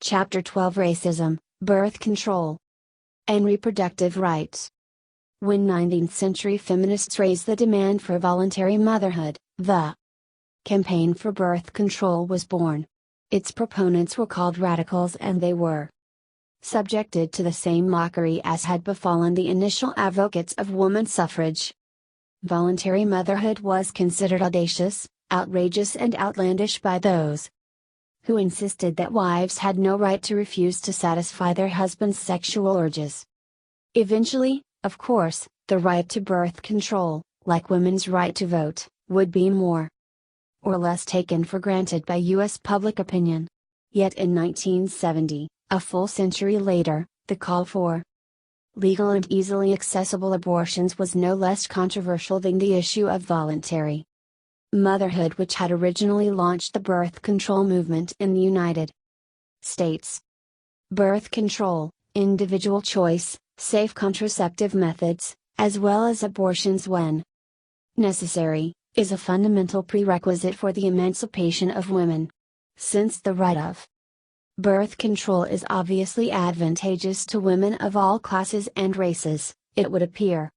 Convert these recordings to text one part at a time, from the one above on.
Chapter 12 Racism, Birth Control, and Reproductive Rights. When 19th century feminists raised the demand for voluntary motherhood, the campaign for birth control was born. Its proponents were called radicals, and they were subjected to the same mockery as had befallen the initial advocates of woman suffrage. Voluntary motherhood was considered audacious, outrageous, and outlandish by those who insisted that wives had no right to refuse to satisfy their husband's sexual urges. Eventually, of course, the right to birth control, like women's right to vote, would be more or less taken for granted by U.S. public opinion. Yet in 1970, a full century later, the call for legal and easily accessible abortions was no less controversial than the issue of voluntary motherhood, which had originally launched the birth control movement in the United States. Birth control, individual choice, safe contraceptive methods, as well as abortions when necessary, is a fundamental prerequisite for the emancipation of women. Since the right of birth control is obviously advantageous to women of all classes and races, it would appear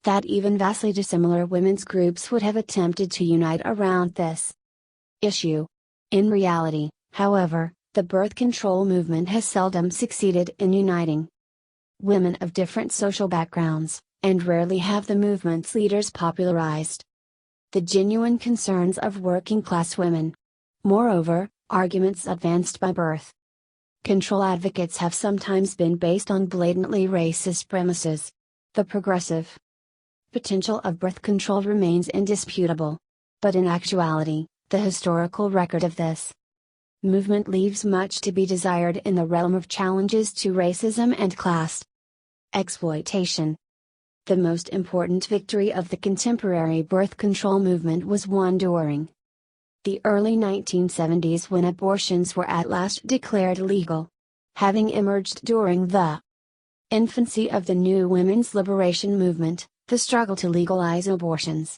that even vastly dissimilar women's groups would have attempted to unite around this issue. In reality, however, the birth control movement has seldom succeeded in uniting women of different social backgrounds, and rarely have the movement's leaders popularized the genuine concerns of working class women. Moreover, arguments advanced by birth control advocates have sometimes been based on blatantly racist premises. The progressive potential of birth control remains indisputable. But in actuality, the historical record of this movement leaves much to be desired in the realm of challenges to racism and class exploitation. The most important victory of the contemporary birth control movement was won during the early 1970s, when abortions were at last declared legal. Having emerged during the infancy of the new women's liberation movement, the struggle to legalize abortions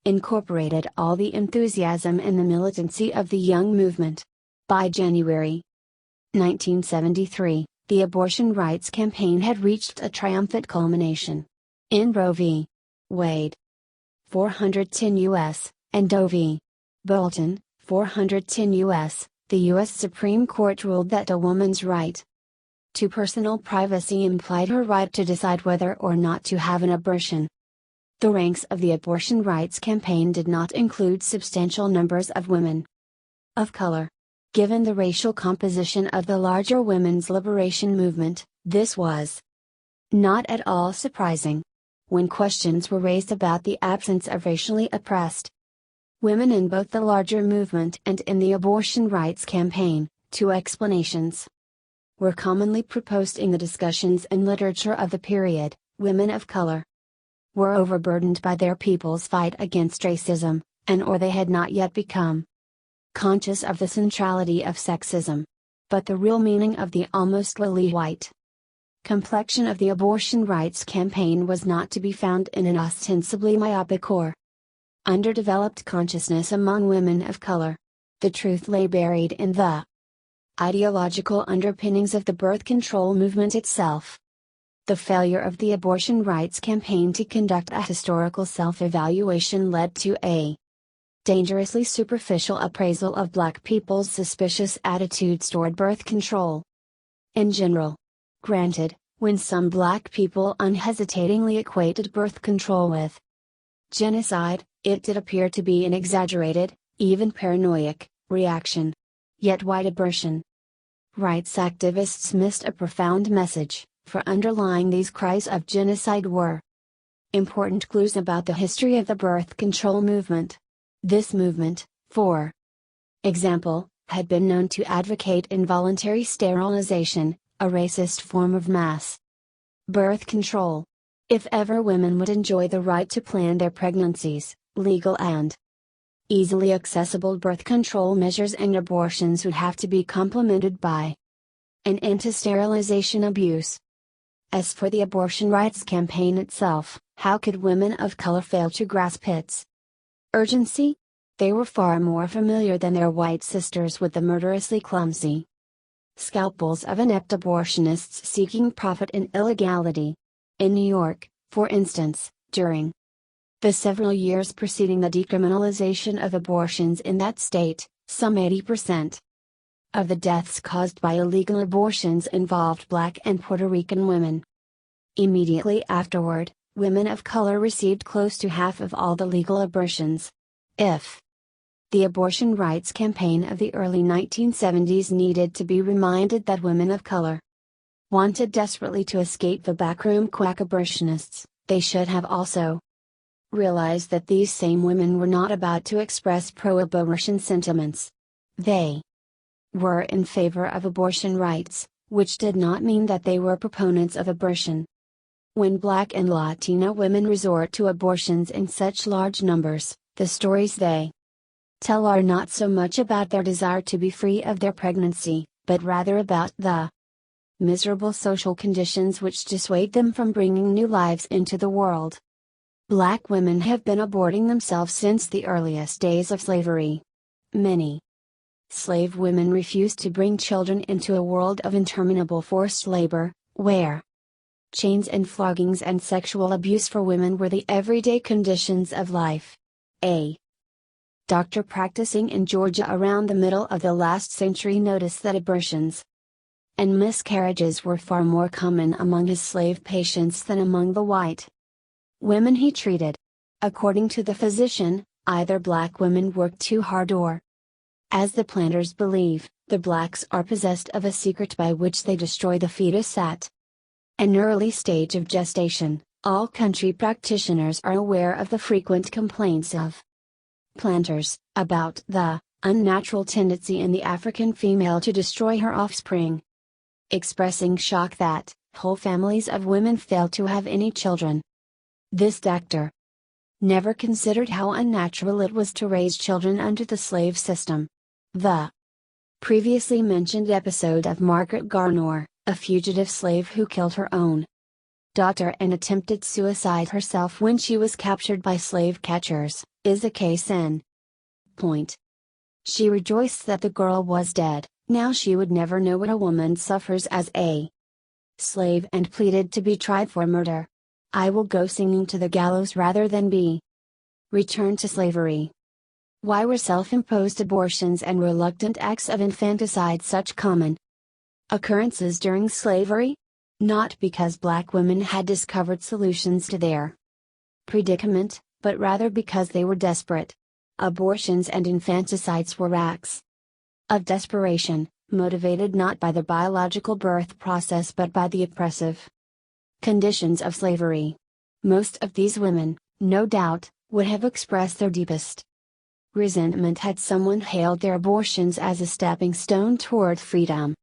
incorporated all the enthusiasm and the militancy of the young movement. By January 1973, the abortion rights campaign had reached a triumphant culmination. In Roe v. Wade 410 U.S., and Doe v. Bolton 410 U.S., the U.S. Supreme Court ruled that a woman's right to personal privacy implied her right to decide whether or not to have an abortion. The ranks of the abortion rights campaign did not include substantial numbers of women of color. Given the racial composition of the larger women's liberation movement, this was not at all surprising. When questions were raised about the absence of racially oppressed women in both the larger movement and in the abortion rights campaign, two explanations were commonly proposed in the discussions and literature of the period. Women of color were overburdened by their people's fight against racism, and/or they had not yet become conscious of the centrality of sexism. But the real meaning of the almost lily white complexion of the abortion rights campaign was not to be found in an ostensibly myopic or underdeveloped consciousness among women of color. The truth lay buried in the ideological underpinnings of the birth control movement itself. The failure of the abortion rights campaign to conduct a historical self-evaluation led to a dangerously superficial appraisal of Black people's suspicious attitudes toward birth control. In general, granted, when some Black people unhesitatingly equated birth control with genocide, it did appear to be an exaggerated, even paranoid, reaction. Yet white abortion rights activists missed a profound message, for underlying these cries of genocide were important clues about the history of the birth control movement. This movement, for example, had been known to advocate involuntary sterilization, a racist form of mass birth control. If ever women would enjoy the right to plan their pregnancies, legal and easily accessible birth control measures and abortions would have to be complemented by an end to sterilization abuse. As for the abortion rights campaign itself, how could women of color fail to grasp its urgency? They were far more familiar than their white sisters with the murderously clumsy Scalpels of inept abortionists seeking profit in illegality. In New York, for instance, during the several years preceding the decriminalization of abortions in that state, some 80% of the deaths caused by illegal abortions involved Black and Puerto Rican women. Immediately afterward, women of color received close to half of all the legal abortions. If the abortion rights campaign of the early 1970s needed to be reminded that women of color wanted desperately to escape the backroom quack abortionists, they should have also realized that these same women were not about to express pro-abortion sentiments. They were in favor of abortion rights, which did not mean that they were proponents of abortion. When Black and Latina women resort to abortions in such large numbers, the stories they tell are not so much about their desire to be free of their pregnancy, but rather about the miserable social conditions which dissuade them from bringing new lives into the world. Black women have been aborting themselves since the earliest days of slavery. Many slave women refused to bring children into a world of interminable forced labor, where chains and floggings and sexual abuse for women were the everyday conditions of life. A doctor practicing in Georgia around the middle of the last century noticed that abortions and miscarriages were far more common among his slave patients than among the white women he treated. According to the physician, either Black women work too hard or, as the planters believe, the Blacks are possessed of a secret by which they destroy the fetus at an early stage of gestation. All country practitioners are aware of the frequent complaints of planters about the unnatural tendency in the African female to destroy her offspring, expressing shock that whole families of women fail to have any children. This doctor never considered how unnatural it was to raise children under the slave system. The previously mentioned episode of Margaret Garnor, a fugitive slave who killed her own daughter and attempted suicide herself when she was captured by slave catchers, is a case in point. She rejoiced that the girl was dead. Now she would never know what a woman suffers as a slave, and pleaded to be tried for murder. I will go singing to the gallows rather than be returned to slavery. Why were self-imposed abortions and reluctant acts of infanticide such common occurrences during slavery? Not because Black women had discovered solutions to their predicament, but rather because they were desperate. Abortions and infanticides were acts of desperation, motivated not by the biological birth process but by the oppressive conditions of slavery. Most of these women, no doubt, would have expressed their deepest resentment had someone hailed their abortions as a stepping stone toward freedom.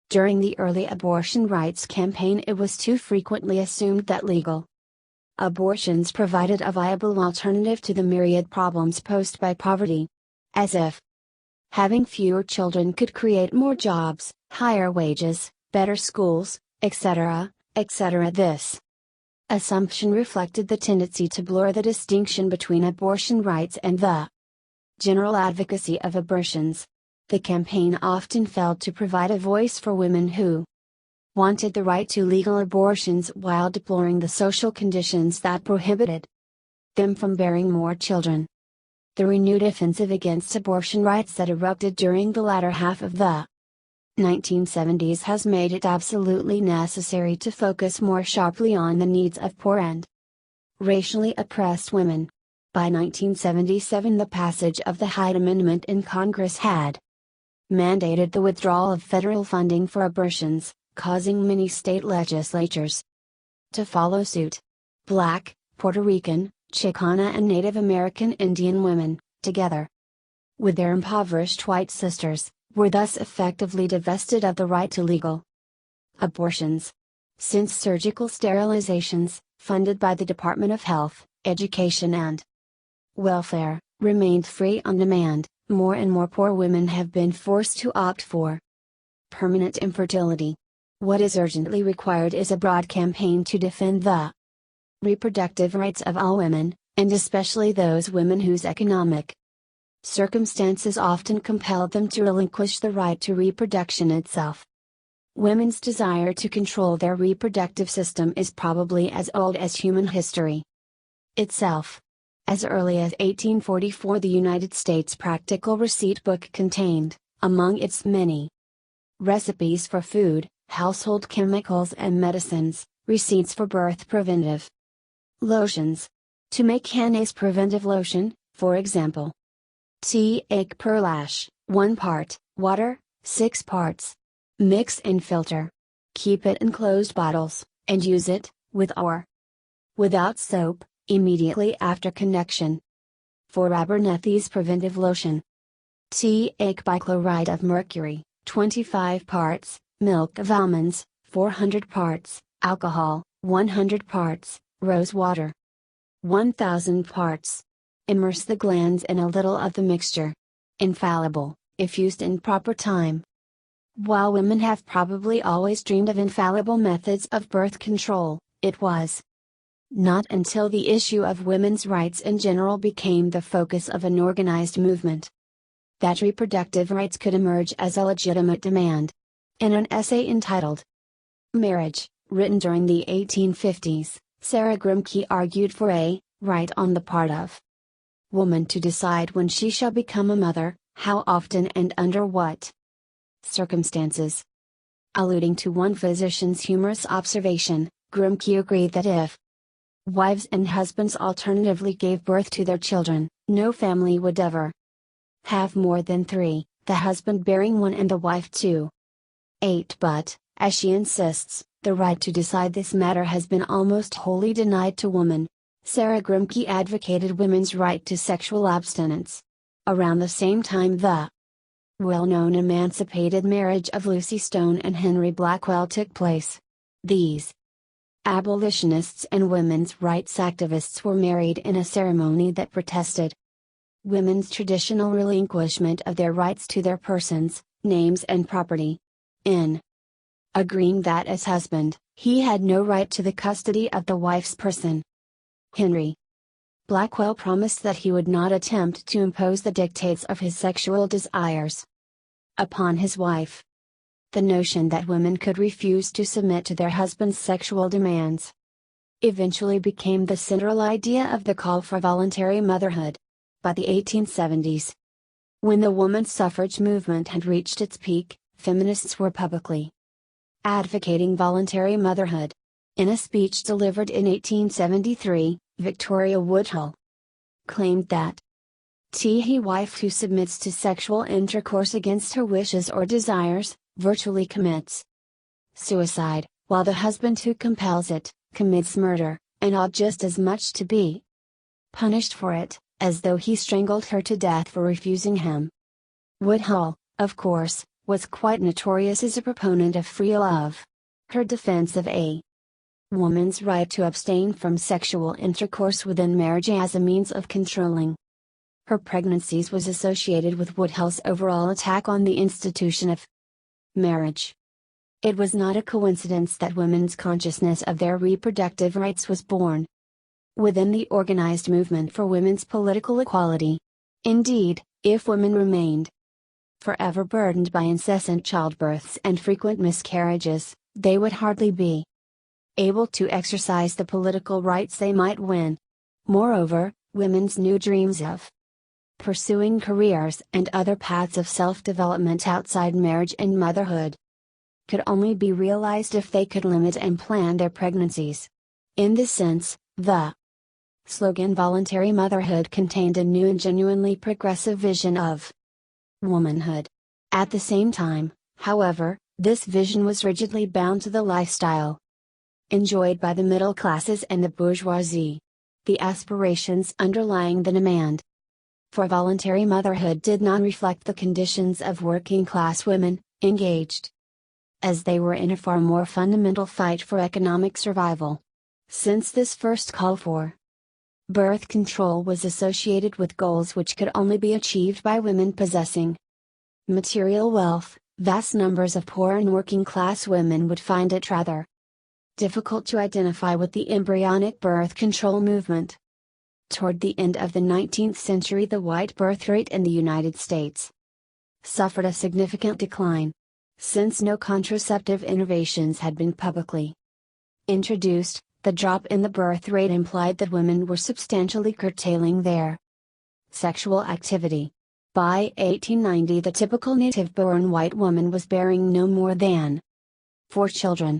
During the early abortion rights campaign, it was too frequently assumed that legal abortions provided a viable alternative to the myriad problems posed by poverty. As if having fewer children could create more jobs, higher wages, better schools, etc., etc. This assumption reflected the tendency to blur the distinction between abortion rights and the general advocacy of abortions. The campaign often failed to provide a voice for women who wanted the right to legal abortions while deploring the social conditions that prohibited them from bearing more children. The renewed offensive against abortion rights that erupted during the latter half of the 1970s has made it absolutely necessary to focus more sharply on the needs of poor and racially oppressed women. By 1977, the passage of the Hyde Amendment in Congress had mandated the withdrawal of federal funding for abortions, causing many state legislatures to follow suit. Black, Puerto Rican, Chicana and Native American Indian women, together with their impoverished white sisters, were thus effectively divested of the right to legal abortions. Since surgical sterilizations, funded by the Department of Health, Education and Welfare, remained free on demand, more and more poor women have been forced to opt for permanent infertility. What is urgently required is a broad campaign to defend the reproductive rights of all women, and especially those women whose economic circumstances often compel them to relinquish the right to reproduction itself. Women's desire to control their reproductive system is probably as old as human history itself. As early as 1844, the United States Practical Receipt Book contained, among its many recipes for food, household chemicals and medicines, receipts for birth preventive lotions. To make Henna's preventive lotion, for example, T-Ake Perlash, 1 part, water, 6 parts. Mix and filter. Keep it in closed bottles, and use it, with or without soap, immediately after connection. For Abernethy's preventive lotion, T-Ake bichloride of mercury, 25 parts, milk of almonds, 400 parts, alcohol, 100 parts, rose water, 1000 parts. Immerse the glands in a little of the mixture. Infallible, if used in proper time. While women have probably always dreamed of infallible methods of birth control, it was not until the issue of women's rights in general became the focus of an organized movement that reproductive rights could emerge as a legitimate demand. In an essay entitled Marriage, written during the 1850s, Sarah Grimke argued for a right on the part of woman to decide when she shall become a mother, how often and under what circumstances. Alluding to one physician's humorous observation, Grimke agreed that if wives and husbands alternatively gave birth to their children, no family would ever have more than 3, the husband bearing 1 and the wife 2. 8. But, as she insists, the right to decide this matter has been almost wholly denied to woman. Sarah Grimke advocated women's right to sexual abstinence. Around the same time, the well-known emancipated marriage of Lucy Stone and Henry Blackwell took place. These abolitionists and women's rights activists were married in a ceremony that protested women's traditional relinquishment of their rights to their persons, names and property. In agreeing that as husband, he had no right to the custody of the wife's person, Henry Blackwell promised that he would not attempt to impose the dictates of his sexual desires upon his wife. The notion that women could refuse to submit to their husband's sexual demands eventually became the central idea of the call for voluntary motherhood. By the 1870s, when the women's suffrage movement had reached its peak, feminists were publicly advocating voluntary motherhood. In a speech delivered in 1873, Victoria Woodhull claimed that the wife who submits to sexual intercourse against her wishes or desires, virtually commits suicide, while the husband who compels it, commits murder, and ought just as much to be punished for it, as though he strangled her to death for refusing him. Woodhull, of course, was quite notorious as a proponent of free love. Her defense of a woman's right to abstain from sexual intercourse within marriage as a means of controlling her pregnancies was associated with Woodhull's overall attack on the institution of marriage. It was not a coincidence that women's consciousness of their reproductive rights was born within the organized movement for women's political equality. Indeed, if women remained forever burdened by incessant childbirths and frequent miscarriages, they would hardly be able to exercise the political rights they might win. Moreover, women's new dreams of pursuing careers and other paths of self-development outside marriage and motherhood could only be realized if they could limit and plan their pregnancies. In this sense, the slogan voluntary motherhood contained a new and genuinely progressive vision of womanhood. At the same time, however, this vision was rigidly bound to the lifestyle enjoyed by the middle classes and the bourgeoisie. The aspirations underlying the demand for voluntary motherhood did not reflect the conditions of working class women, engaged as they were in a far more fundamental fight for economic survival. Since this first call for birth control was associated with goals which could only be achieved by women possessing material wealth, vast numbers of poor and working class women would find it rather difficult to identify with the embryonic birth control movement. Toward the end of the 19th century, the white birth rate in the United States suffered a significant decline. Since no contraceptive innovations had been publicly introduced, the drop in the birth rate implied that women were substantially curtailing their sexual activity. By 1890, the typical native-born white woman was bearing no more than 4 children.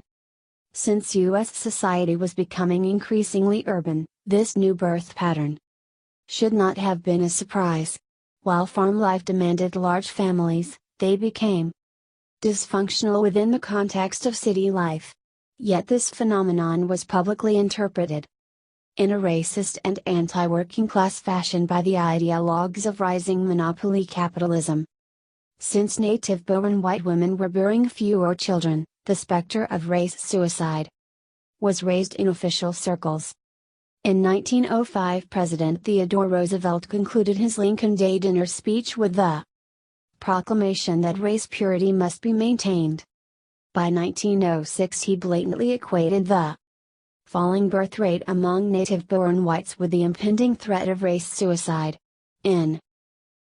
Since U.S. society was becoming increasingly urban, this new birth pattern should not have been a surprise. While farm life demanded large families, they became dysfunctional within the context of city life. Yet this phenomenon was publicly interpreted in a racist and anti-working class fashion by the ideologues of rising monopoly capitalism. Since native-born white women were bearing fewer children, the specter of race suicide was raised in official circles. In 1905, President Theodore Roosevelt concluded his Lincoln Day dinner speech with the proclamation that race purity must be maintained. By 1906, he blatantly equated the falling birth rate among native-born whites with the impending threat of race suicide. In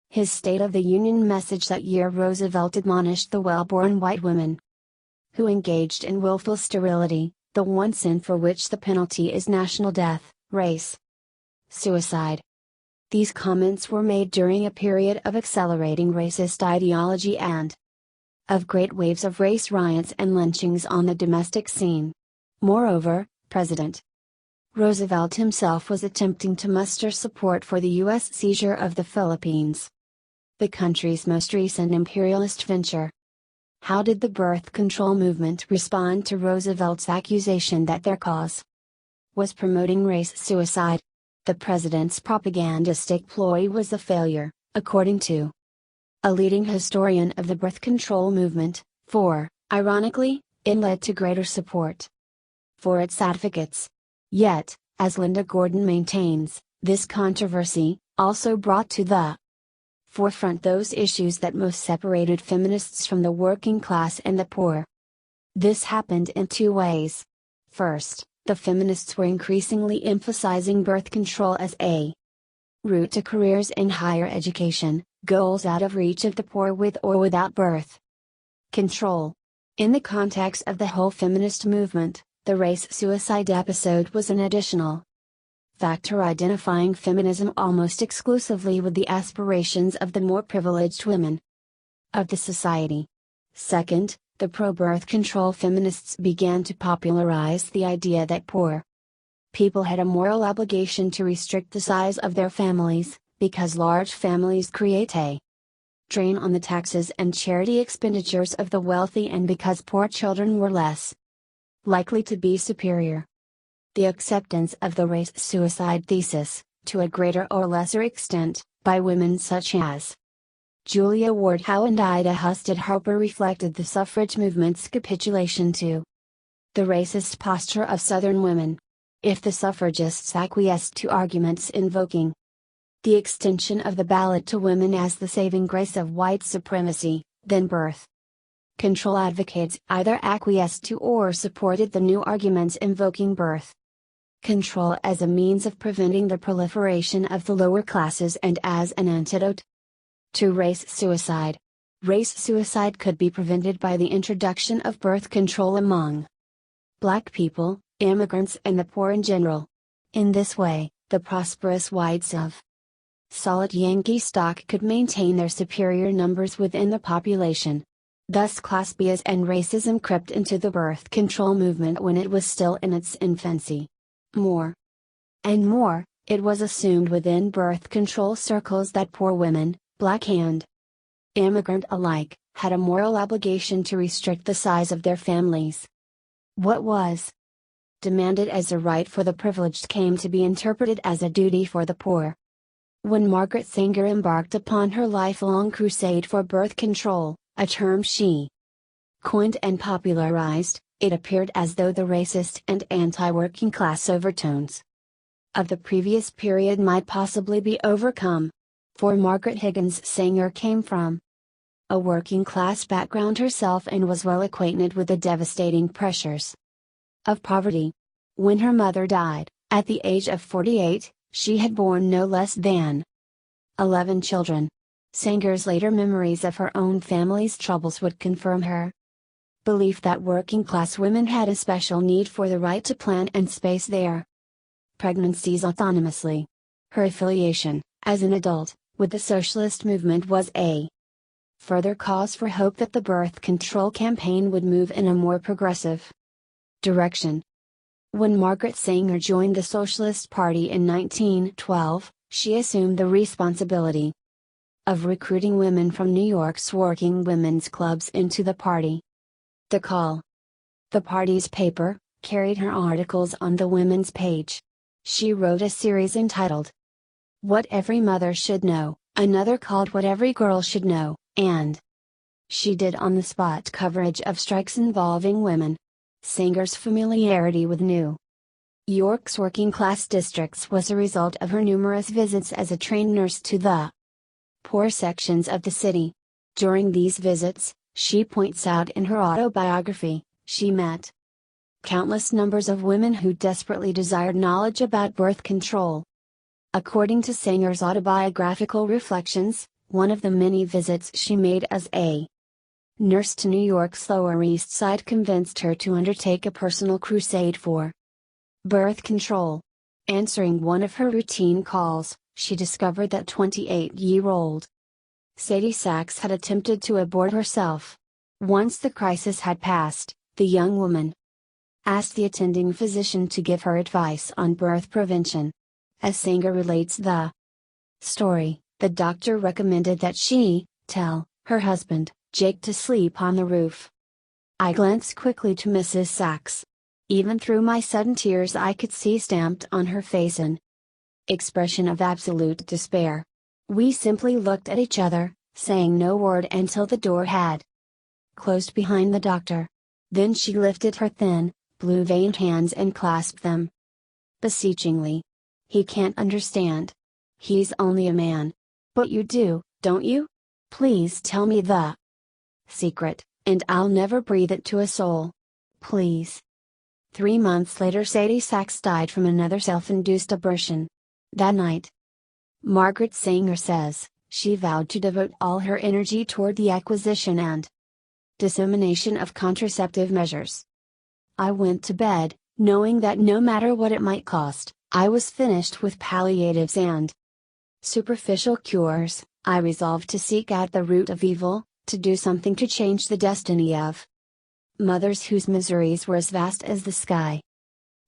his State of the Union message that year, Roosevelt admonished the well-born white women who engaged in willful sterility, the one sin for which the penalty is national death, race suicide. These comments were made during a period of accelerating racist ideology and of great waves of race riots and lynchings on the domestic scene. Moreover, President Roosevelt himself was attempting to muster support for the U.S. seizure of the Philippines, the country's most recent imperialist venture. How did the birth control movement respond to Roosevelt's accusation that their cause was promoting race suicide? The president's propagandistic ploy was a failure, according to a leading historian of the birth control movement, for, ironically, it led to greater support for its advocates. Yet, as Linda Gordon maintains, this controversy also brought to the forefront those issues that most separated feminists from the working class and the poor. This happened in 2 ways. First, the feminists were increasingly emphasizing birth control as a route to careers in higher education, goals out of reach of the poor with or without birth control. In the context of the whole feminist movement, the race suicide episode was an additional factor identifying feminism almost exclusively with the aspirations of the more privileged women of the society. Second, the pro-birth control feminists began to popularize the idea that poor people had a moral obligation to restrict the size of their families, because large families create a drain on the taxes and charity expenditures of the wealthy, and because poor children were less likely to be superior. The acceptance of the race suicide thesis, to a greater or lesser extent, by women such as Julia Ward Howe and Ida Husted Harper, reflected the suffrage movement's capitulation to the racist posture of Southern women. If the suffragists acquiesced to arguments invoking the extension of the ballot to women as the saving grace of white supremacy, then birth control advocates either acquiesced to or supported the new arguments invoking birth control as a means of preventing the proliferation of the lower classes and as an antidote to race suicide. Race suicide could be prevented by the introduction of birth control among Black people, immigrants, and the poor in general. In this way, the prosperous whites of solid Yankee stock could maintain their superior numbers within the population. Thus class bias and racism crept into the birth control movement when it was still in its infancy. More and more, it was assumed within birth control circles that poor women, Black and immigrant alike, had a moral obligation to restrict the size of their families. What was demanded as a right for the privileged came to be interpreted as a duty for the poor. When Margaret Sanger embarked upon her lifelong crusade for birth control, a term she coined and popularized, it appeared as though the racist and anti-working class overtones of the previous period might possibly be overcome. For Margaret Higgins Sanger came from a working class background herself and was well acquainted with the devastating pressures of poverty. When her mother died, at the age of 48, she had borne no less than 11 children. Sanger's later memories of her own family's troubles would confirm her belief that working class women had a special need for the right to plan and space their pregnancies autonomously. Her affiliation, as an adult, with the socialist movement was a further cause for hope that the birth control campaign would move in a more progressive direction. When Margaret Sanger joined the Socialist Party in 1912, she assumed the responsibility of recruiting women from New York's working women's clubs into the party. The Call, the party's paper, carried her articles on the women's page. She wrote a series entitled What Every Mother Should Know, another called What Every Girl Should Know, and she did on-the-spot coverage of strikes involving women. Sanger's familiarity with New York's working-class districts was a result of her numerous visits as a trained nurse to the poor sections of the city. During these visits, she points out in her autobiography, she met countless numbers of women who desperately desired knowledge about birth control. According to Sanger's autobiographical reflections, one of the many visits she made as a nurse to New York's Lower East Side convinced her to undertake a personal crusade for birth control. Answering one of her routine calls, she discovered that 28-year-old Sadie Sachs had attempted to abort herself. Once the crisis had passed, the young woman asked the attending physician to give her advice on birth prevention. As Sanger relates the story, the doctor recommended that she tell her husband, Jake, to sleep on the roof. I glanced quickly to Mrs. Sachs. Even through my sudden tears I could see stamped on her face an expression of absolute despair. We simply looked at each other, saying no word until the door had closed behind the doctor. Then she lifted her thin, blue-veined hands and clasped them beseechingly. He can't understand. He's only a man. But you do, don't you? Please tell me the secret, and I'll never breathe it to a soul. Please. 3 months later Sadie Sachs died from another self-induced abortion. That night, Margaret Sanger says, she vowed to devote all her energy toward the acquisition and dissemination of contraceptive measures. I went to bed, knowing that no matter what it might cost, I was finished with palliatives and superficial cures. I resolved to seek out the root of evil, to do something to change the destiny of mothers whose miseries were as vast as the sky.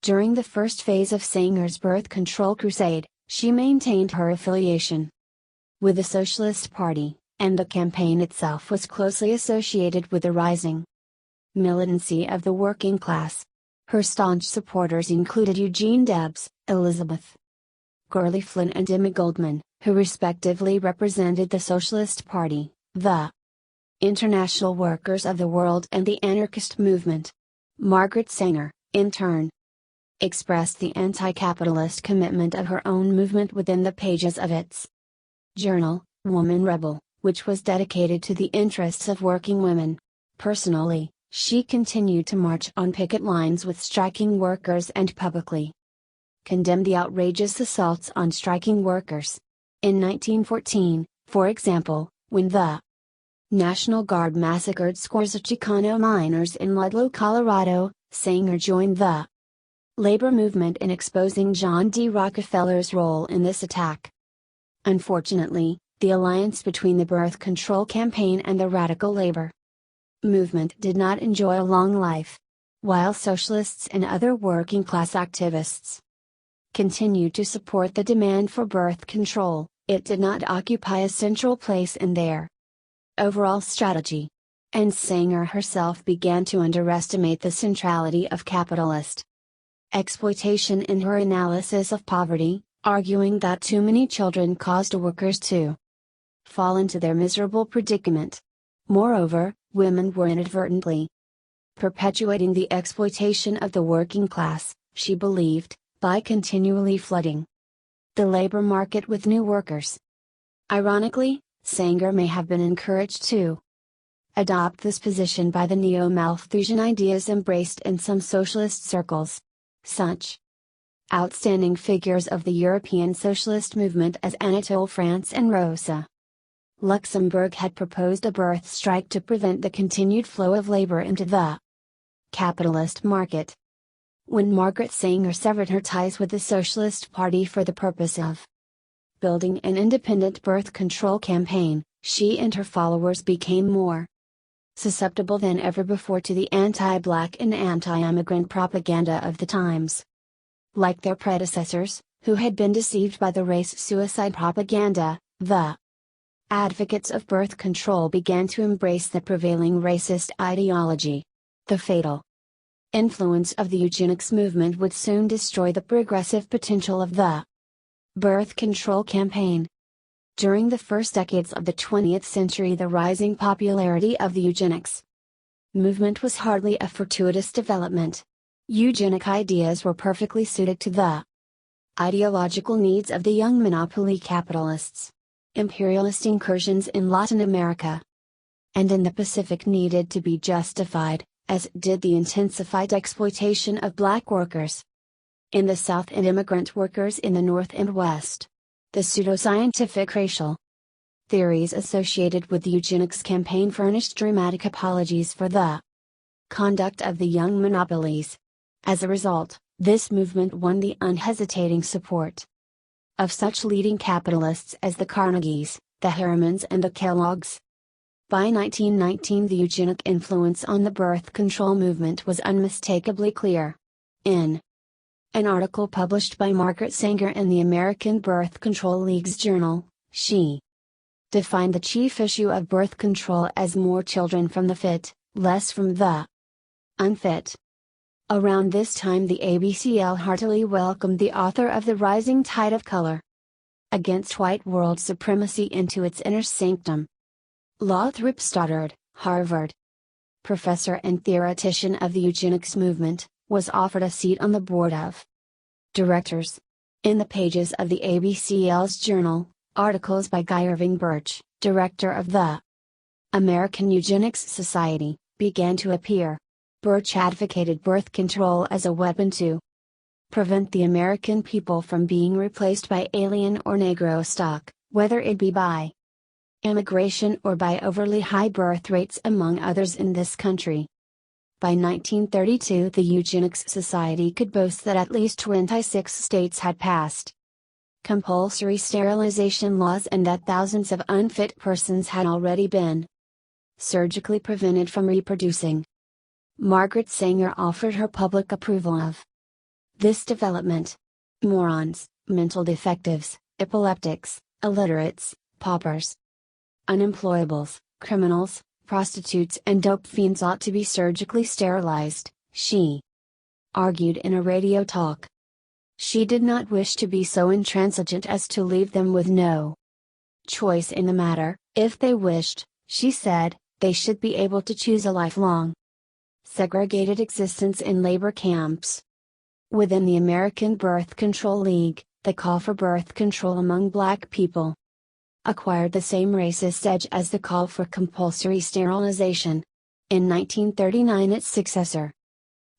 During the first phase of Sanger's birth control crusade, she maintained her affiliation with the Socialist Party, and the campaign itself was closely associated with the rising militancy of the working class. Her staunch supporters included Eugene Debs, Elizabeth Gurley Flynn and Emma Goldman, who respectively represented the Socialist Party, the International Workers of the World and the anarchist movement. Margaret Sanger, in turn, expressed the anti-capitalist commitment of her own movement within the pages of its journal, Woman Rebel, which was dedicated to the interests of working women. Personally, she continued to march on picket lines with striking workers and publicly condemned the outrageous assaults on striking workers. In 1914, for example, when the National Guard massacred scores of Chicano miners in Ludlow, Colorado, Sanger joined the labor movement in exposing John D. Rockefeller's role in this attack. Unfortunately, the alliance between the birth control campaign and the radical labor movement did not enjoy a long life. While socialists and other working class activists continued to support the demand for birth control, it did not occupy a central place in their overall strategy. And Sanger herself began to underestimate the centrality of capitalist exploitation in her analysis of poverty, arguing that too many children caused workers to fall into their miserable predicament. Moreover, women were inadvertently perpetuating the exploitation of the working class, she believed, by continually flooding the labor market with new workers. Ironically, Sanger may have been encouraged to adopt this position by the neo-Malthusian ideas embraced in some socialist circles. Such outstanding figures of the European socialist movement as Anatole France and Rosa Luxembourg had proposed a birth strike to prevent the continued flow of labor into the capitalist market. When Margaret Sanger severed her ties with the Socialist Party for the purpose of building an independent birth control campaign, she and her followers became more susceptible than ever before to the anti-black and anti-immigrant propaganda of the times. Like their predecessors, who had been deceived by the race suicide propaganda, the advocates of birth control began to embrace the prevailing racist ideology. The fatal influence of the eugenics movement would soon destroy the progressive potential of the birth control campaign. During the first decades of the 20th century, the rising popularity of the eugenics movement was hardly a fortuitous development. Eugenic ideas were perfectly suited to the ideological needs of the young monopoly capitalists. Imperialist incursions in Latin America and in the Pacific needed to be justified, as did the intensified exploitation of black workers in the South and immigrant workers in the North and West. The pseudoscientific racial theories associated with the eugenics campaign furnished dramatic apologies for the conduct of the young monopolies. As a result, this movement won the unhesitating support of such leading capitalists as the Carnegies, the Harrimans and the Kellogg's. By 1919, the eugenic influence on the birth control movement was unmistakably clear. In an article published by Margaret Sanger in the American Birth Control League's journal, she defined the chief issue of birth control as more children from the fit, less from the unfit. Around this time, the ABCL heartily welcomed the author of The Rising Tide of Color Against White World Supremacy into its inner sanctum. Lothrop Stoddard, Harvard professor and theoretician of the eugenics movement, was offered a seat on the board of directors. In the pages of the ABCL's journal, articles by Guy Irving Birch, director of the American Eugenics Society, began to appear. Birch advocated birth control as a weapon to prevent the American people from being replaced by alien or Negro stock, whether it be by immigration or by overly high birth rates among others in this country. By 1932, the Eugenics Society could boast that at least 26 states had passed compulsory sterilization laws and that thousands of unfit persons had already been surgically prevented from reproducing. Margaret Sanger offered her public approval of this development. Morons, mental defectives, epileptics, illiterates, paupers, unemployables, criminals, prostitutes and dope fiends ought to be surgically sterilized, she argued in a radio talk. She did not wish to be so intransigent as to leave them with no choice in the matter. If they wished, she said, they should be able to choose a lifelong segregated existence in labor camps. Within the American Birth Control League, the call for birth control among black people acquired the same racist edge as the call for compulsory sterilization. In 1939, its successor,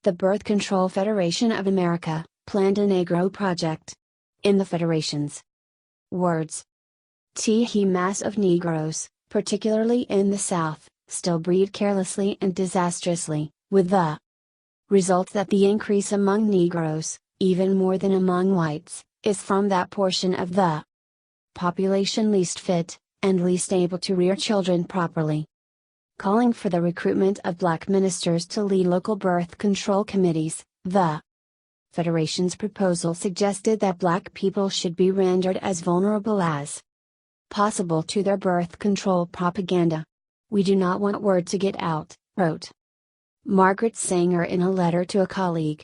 the Birth Control Federation of America, planned a Negro project. In the Federation's words, "He mass of Negroes, particularly in the South, still breed carelessly and disastrously, with the result that the increase among Negroes, even more than among whites, is from that portion of the population least fit, and least able to rear children properly." Calling for the recruitment of black ministers to lead local birth control committees, the Federation's proposal suggested that black people should be rendered as vulnerable as possible to their birth control propaganda. "We do not want word to get out," wrote Margaret Sanger in a letter to a colleague,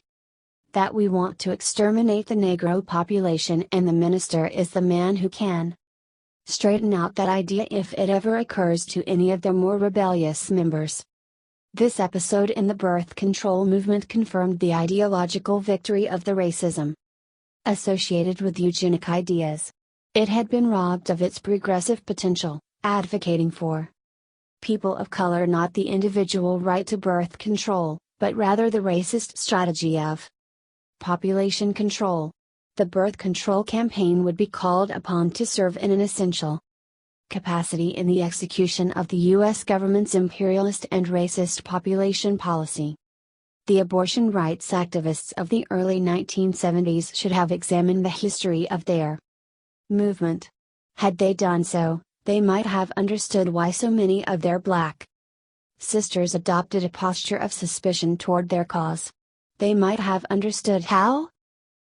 "that we want to exterminate the Negro population, and the minister is the man who can straighten out that idea if it ever occurs to any of their more rebellious members." This episode in the birth control movement confirmed the ideological victory of the racism associated with eugenic ideas. It had been robbed of its progressive potential, advocating for people of color not the individual right to birth control, but rather the racist strategy of population control. The birth control campaign would be called upon to serve in an essential capacity in the execution of the U.S. government's imperialist and racist population policy. The abortion rights activists of the early 1970s should have examined the history of their movement. Had they done so, they might have understood why so many of their black sisters adopted a posture of suspicion toward their cause. They might have understood how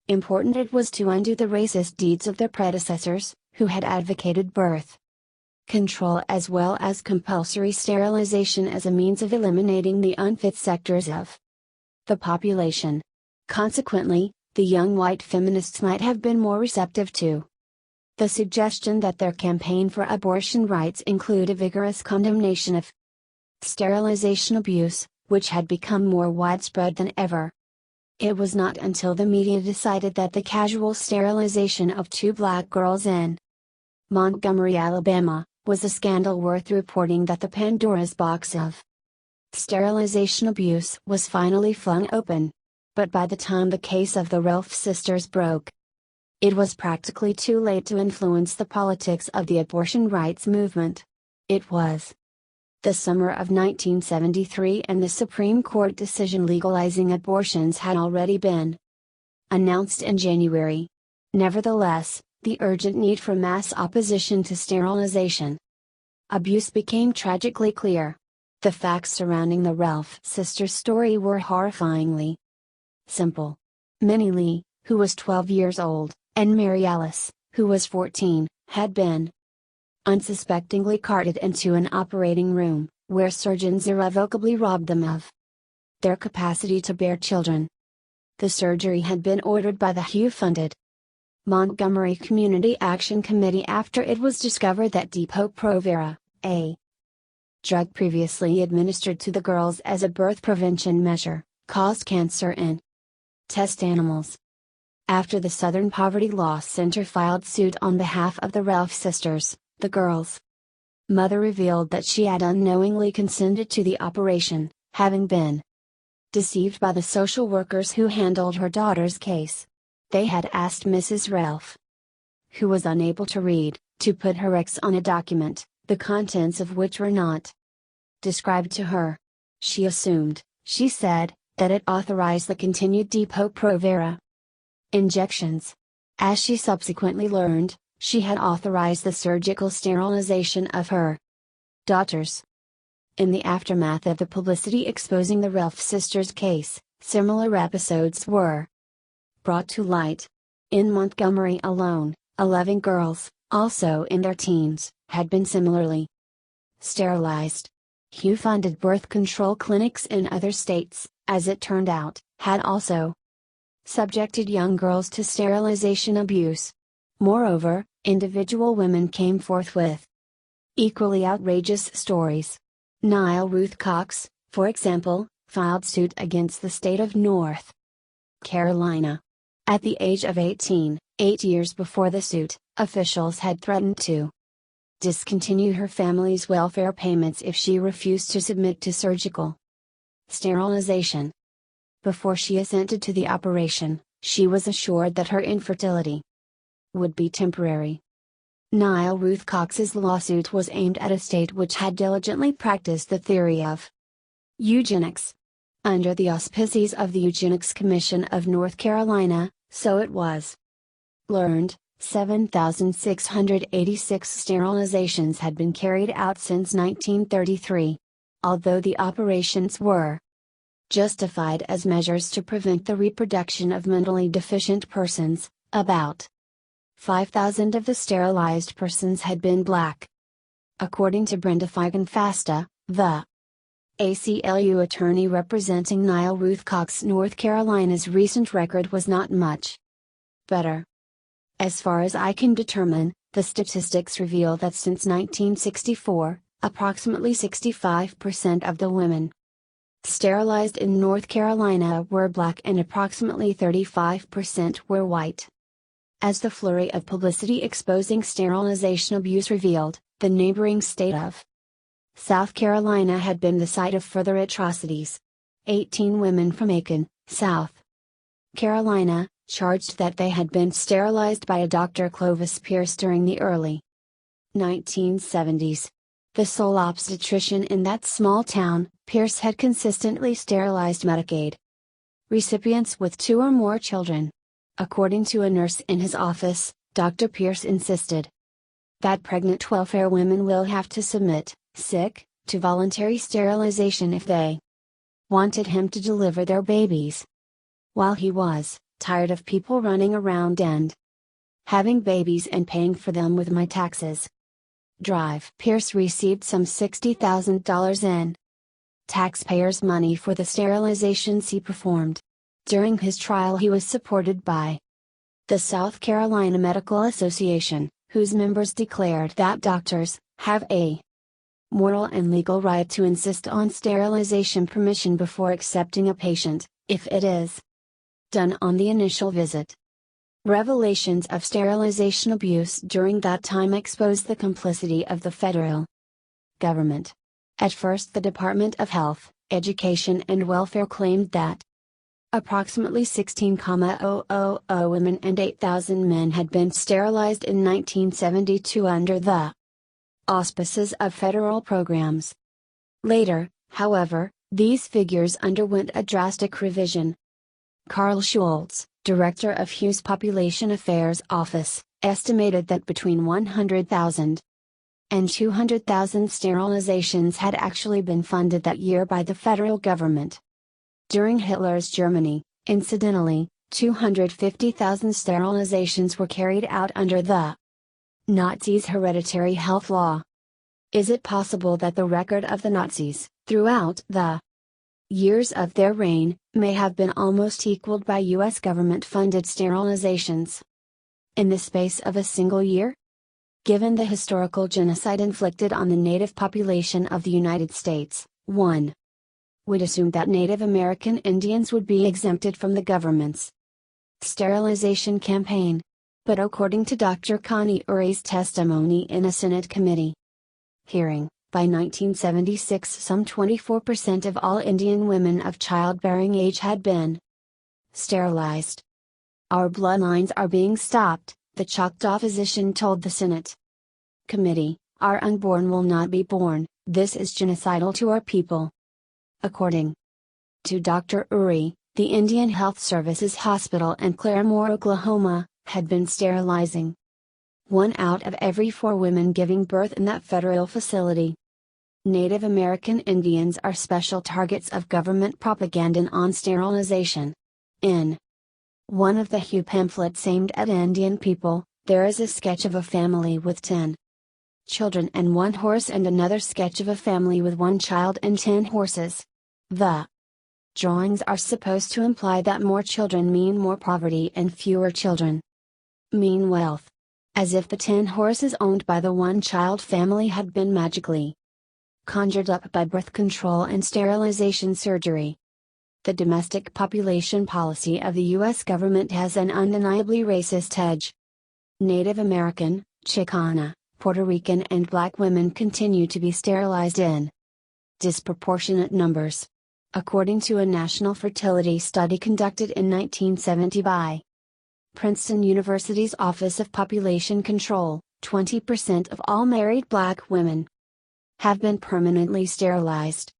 important it was to undo the racist deeds of their predecessors, who had advocated birth control as well as compulsory sterilization as a means of eliminating the unfit sectors of the population. Consequently, the young white feminists might have been more receptive to the suggestion that their campaign for abortion rights include a vigorous condemnation of sterilization abuse, which had become more widespread than ever. It was not until the media decided that the casual sterilization of 2 black girls in Montgomery, Alabama, was a scandal worth reporting that the Pandora's box of sterilization abuse was finally flung open. But by the time the case of the Relf sisters broke, it was practically too late to influence the politics of the abortion rights movement. It was the summer of 1973 and the Supreme Court decision legalizing abortions had already been announced in January. Nevertheless, the urgent need for mass opposition to sterilization abuse became tragically clear. The facts surrounding the Relf sisters' story were horrifyingly simple. Minnie Lee, who was 12 years old, and Mary Alice, who was 14, had been unsuspectingly carted into an operating room, where surgeons irrevocably robbed them of their capacity to bear children. The surgery had been ordered by the Hugh-funded Montgomery Community Action Committee after it was discovered that Depo-Provera, a drug previously administered to the girls as a birth prevention measure, caused cancer in test animals. After the Southern Poverty Law Center filed suit on behalf of the Relf sisters, the girls' mother revealed that she had unknowingly consented to the operation, having been deceived by the social workers who handled her daughter's case. They had asked Mrs. Relf, who was unable to read, to put her X on a document, the contents of which were not described to her. She assumed, she said, that it authorized the continued Depo-Provera injections. As she subsequently learned, she had authorized the surgical sterilization of her daughters. In the aftermath of the publicity exposing the Relf sisters' case, similar episodes were brought to light. In Montgomery alone, 11 girls, also in their teens, had been similarly sterilized. Hugh-funded birth control clinics in other states, as it turned out, had also subjected young girls to sterilization abuse. Moreover, individual women came forth with equally outrageous stories. Nile Ruth Cox, for example, filed suit against the state of North Carolina. At the age of 18, 8 years before the suit, officials had threatened to discontinue her family's welfare payments if she refused to submit to surgical sterilization. Before she assented to the operation, she was assured that her infertility would be temporary. Nile Ruth Cox's lawsuit was aimed at a state which had diligently practiced the theory of eugenics. Under the auspices of the Eugenics Commission of North Carolina, so it was learned, 7,686 sterilizations had been carried out since 1933. Although the operations were justified as measures to prevent the reproduction of mentally deficient persons, about 5,000 of the sterilized persons had been black. According to Brenda Feigenfasta, the ACLU attorney representing Nile Ruth Cox, North Carolina's recent record was not much better. As far as I can determine, the statistics reveal that since 1964, approximately 65% of the women sterilized in North Carolina were black and approximately 35% were white. As the flurry of publicity exposing sterilization abuse revealed, the neighboring state of South Carolina had been the site of further atrocities. 18 women from Aiken, South Carolina, charged that they had been sterilized by a Dr. Clovis Pierce during the early 1970s. The sole obstetrician in that small town, Pierce had consistently sterilized Medicaid recipients with 2 or more children. According to a nurse in his office, Dr. Pierce insisted that pregnant welfare women will have to submit, sick, to voluntary sterilization if they wanted him to deliver their babies. While he was tired of people running around and having babies and paying for them with my taxes. Pierce received some $60,000 in taxpayers' money for the sterilizations he performed. During his trial, he was supported by the South Carolina Medical Association, whose members declared that doctors have a moral and legal right to insist on sterilization permission before accepting a patient, if it is done on the initial visit. Revelations of sterilization abuse during that time exposed the complicity of the federal government. At first, the Department of Health, Education and Welfare claimed that approximately 16,000 women and 8,000 men had been sterilized in 1972 under the auspices of federal programs. Later, however, these figures underwent a drastic revision. Carl Schultz, director of Hughes Population Affairs Office, estimated that between 100,000 and 200,000 sterilizations had actually been funded that year by the federal government. During Hitler's Germany, incidentally, 250,000 sterilizations were carried out under the Nazis' hereditary health law. Is it possible that the record of the Nazis, throughout the years of their reign, may have been almost equaled by U.S. government-funded sterilizations in the space of a single year? Given the historical genocide inflicted on the native population of the United States, one would assume that Native American Indians would be exempted from the government's sterilization campaign. But according to Dr. Connie Urey's testimony in a Senate committee hearing, by 1976 some 24% of all Indian women of childbearing age had been sterilized. Our bloodlines are being stopped, the Choctaw physician told the Senate committee. Our unborn will not be born, this is genocidal to our people. According to Dr. Urey, the Indian Health Services Hospital in Claremore, Oklahoma, had been sterilizing 1 out of every 4 women giving birth in that federal facility. Native American Indians are special targets of government propaganda on sterilization. In one of the Hugh pamphlets aimed at Indian people, there is a sketch of a family with 10 children and 1 horse and another sketch of a family with 1 child and 10 horses. The drawings are supposed to imply that more children mean more poverty and fewer children mean wealth. As if the 10 horses owned by the 1-child family had been magically conjured up by birth control and sterilization surgery. The domestic population policy of the U.S. government has an undeniably racist edge. Native American, Chicana, Puerto Rican and Black women continue to be sterilized in disproportionate numbers. According to a national fertility study conducted in 1970 by Princeton University's Office of Population Control, 20% of all married Black women have been permanently sterilized.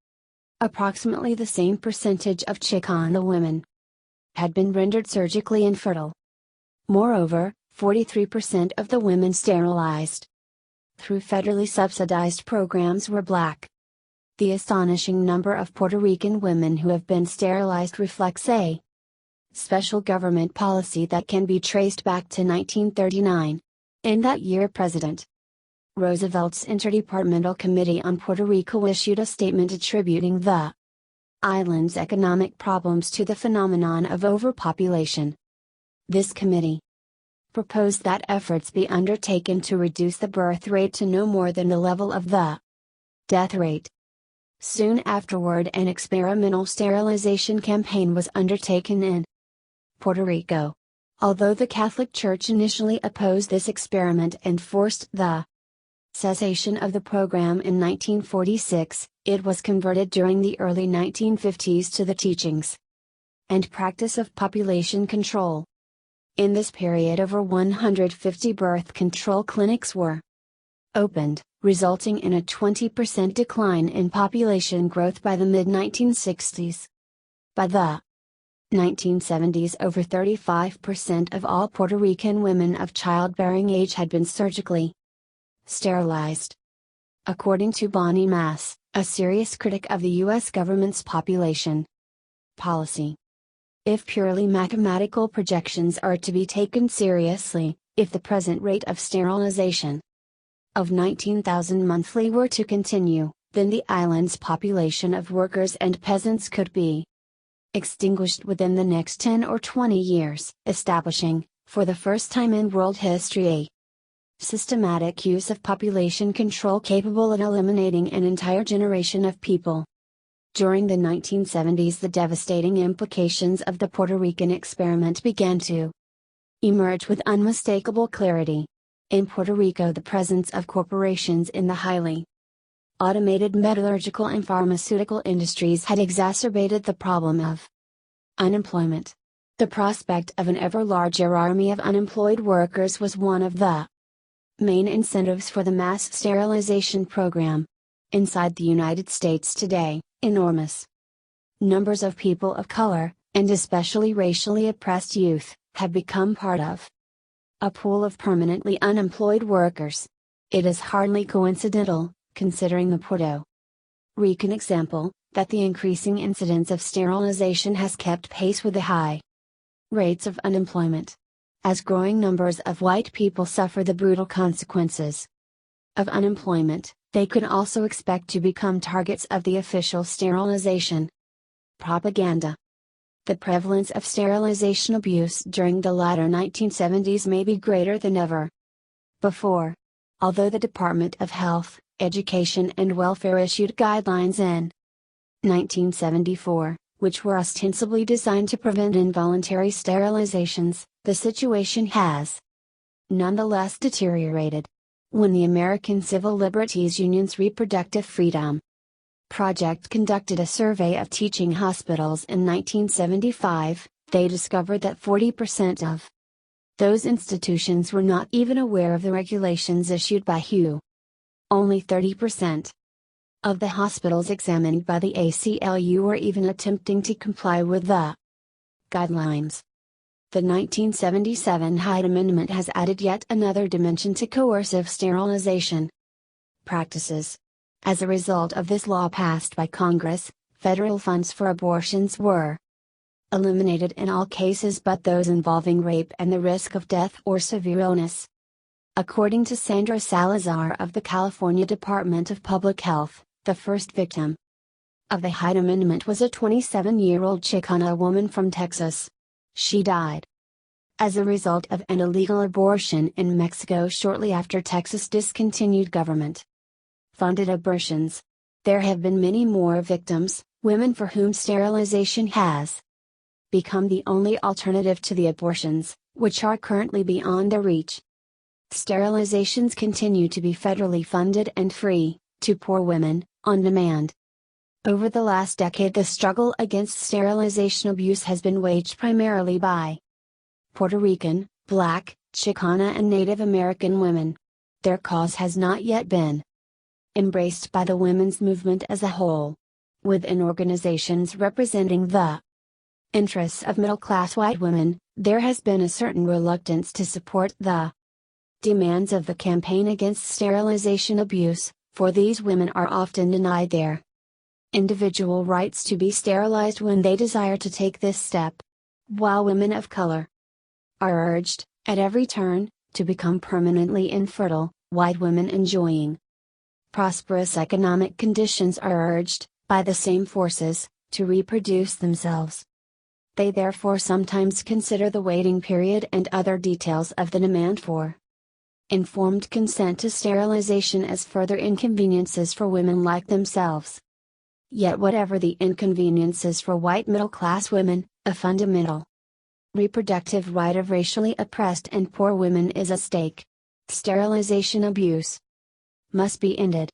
Approximately the same percentage of Chicana women had been rendered surgically infertile. Moreover, 43% of the women sterilized through federally subsidized programs were Black. The astonishing number of Puerto Rican women who have been sterilized reflects a special government policy that can be traced back to 1939. In that year, President Roosevelt's Interdepartmental Committee on Puerto Rico issued a statement attributing the island's economic problems to the phenomenon of overpopulation. This committee proposed that efforts be undertaken to reduce the birth rate to no more than the level of the death rate. Soon afterward, an experimental sterilization campaign was undertaken in Puerto Rico. Although the Catholic Church initially opposed this experiment and forced the cessation of the program in 1946, it was converted during the early 1950s to the teachings and practice of population control. In this period, over 150 birth control clinics were opened, resulting in a 20% decline in population growth by the mid-1960s. By the 1970s, over 35% of all Puerto Rican women of childbearing age had been surgically sterilized. According to Bonnie Mass, a serious critic of the U.S. government's population policy. If purely mathematical projections are to be taken seriously, if the present rate of sterilization of 19,000 monthly were to continue, then the island's population of workers and peasants could be extinguished within the next 10 or 20 years, establishing, for the first time in world history, a systematic use of population control capable of eliminating an entire generation of people. During the 1970s, the devastating implications of the Puerto Rican experiment began to emerge with unmistakable clarity. In Puerto Rico, the presence of corporations in the highly automated metallurgical and pharmaceutical industries had exacerbated the problem of unemployment. The prospect of an ever larger army of unemployed workers was one of the main incentives for the mass sterilization program. Inside the United States today, enormous numbers of people of color, and especially racially oppressed youth, have become part of a pool of permanently unemployed workers. It is hardly coincidental, considering the Puerto Rican example, that the increasing incidence of sterilization has kept pace with the high rates of unemployment. As growing numbers of white people suffer the brutal consequences of unemployment, they could also expect to become targets of the official sterilization propaganda. The prevalence of sterilization abuse during the latter 1970s may be greater than ever before. Although the Department of Health, Education and Welfare issued guidelines in 1974, which were ostensibly designed to prevent involuntary sterilizations, the situation has nonetheless deteriorated. When the American Civil Liberties Union's Reproductive Freedom Project conducted a survey of teaching hospitals in 1975, they discovered that 40% of those institutions were not even aware of the regulations issued by WHO. Only 30% of the hospitals examined by the ACLU were even attempting to comply with the guidelines. The 1977 Hyde Amendment has added yet another dimension to coercive sterilization practices. As a result of this law passed by Congress, federal funds for abortions were eliminated in all cases but those involving rape and the risk of death or severe illness. According to Sandra Salazar of the California Department of Public Health, the first victim of the Hyde Amendment was a 27-year-old Chicana woman from Texas. She died as a result of an illegal abortion in Mexico shortly after Texas discontinued government-funded abortions. There have been many more victims, women for whom sterilization has become the only alternative to the abortions, which are currently beyond their reach. Sterilizations continue to be federally funded and free, to poor women, on demand. Over the last decade, the struggle against sterilization abuse has been waged primarily by Puerto Rican, Black, Chicana and Native American women. Their cause has not yet been embraced by the women's movement as a whole. Within organizations representing the interests of middle-class white women, there has been a certain reluctance to support the demands of the campaign against sterilization abuse, for these women are often denied their individual rights to be sterilized when they desire to take this step, while women of color are urged, at every turn, to become permanently infertile. White women enjoying prosperous economic conditions are urged, by the same forces, to reproduce themselves. They therefore sometimes consider the waiting period and other details of the demand for informed consent to sterilization as further inconveniences for women like themselves. Yet whatever the inconveniences for white middle-class women, a fundamental reproductive right of racially oppressed and poor women is at stake. Sterilization abuse must be ended.